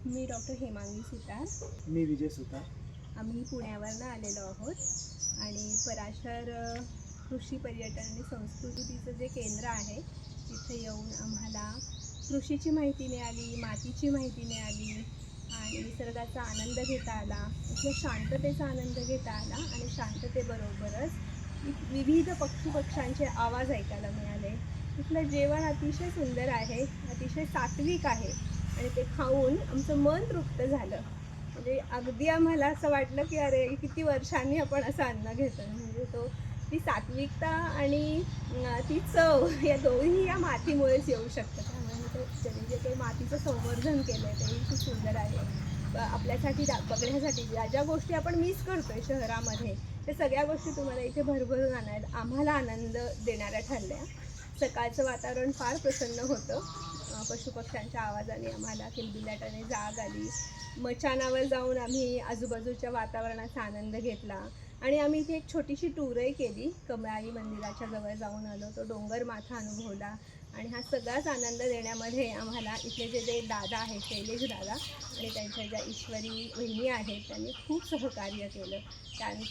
मी doctor Hemangi सुतार. मी विजय सुतार. आम्ही पुण्यावरनं आलेलो आहोत आणि पराशर कृषी पर्यटन आणि संस्कृतीचं जे केंद्र आहे तिथे येऊन आम्हाला कृषीची माहिती मिळाली, मातीची माहिती मिळाली आणि निसर्गाचा आनंद घेता आला, इथल्या शांततेचा आनंद घेता आला आणि शांततेबरोबरच विविध पक्षांचे आवाज ऐकायला मिळाले. इथलं जेवण अतिशय सुंदर आहे, अतिशय सात्विक आहे आणि ते खाऊन आमचं मन तृप्त झालं. म्हणजे अगदी आम्हाला असं वाटलं की अरे किती वर्षांनी आपण असं अन्न घेतोय. म्हणजे ती सात्विकता आणि ती चव या दोन्ही या मातीमुळेच येऊ शकतं. त्यामुळे मी त्यांनी जे काही मातीचं संवर्धन केलं आहे तेही खूप सुंदर आहे. आपल्यासाठी बघण्यासाठी ज्या ज्या गोष्टी आपण मिस करतोय शहरामध्ये त्या सगळ्या गोष्टी तुम्हाला इथे भरभरून आम्हाला आनंद देणाऱ्या ठरल्या. सकाळचं वातावरण फार प्रसन्न होतं. पशुपक्ष्यांच्या आवाजाने आम्हाला किलबिलाटाने जाग आली. मचानावर जाऊन आम्ही आजूबाजूच्या वातावरणाचा आनंद घेतला आणि आम्ही इथे एक छोटीशी टूरही केली. कमळाई मंदिराच्या जवळ जाऊन आलो, तो डोंगर माथा अनुभवला आणि हा सगळाच आनंद देण्यामध्ये आम्हाला इथले जे दादा आहेत, शैलेश दादा आणि त्यांच्या ज्या ईश्वरी वहिनी आहेत त्यांनी खूप सहकार्य केलं.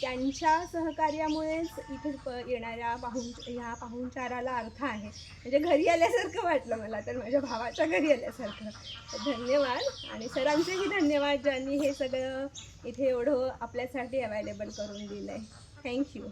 त्यांच्या सहकार्यामुळेच इथे येणाऱ्या ह्या पाहुणचाराला अर्थ आहे. म्हणजे घरी आल्यासारखं वाटलं मला तर, माझ्या भावाच्या घरी आल्यासारखं. धन्यवाद आणि सरांचेही धन्यवाद ज्यांनी हे सगळं इथे एवढं आपल्यासाठी अवेलेबल करून दिलं आहे. थँक्यू.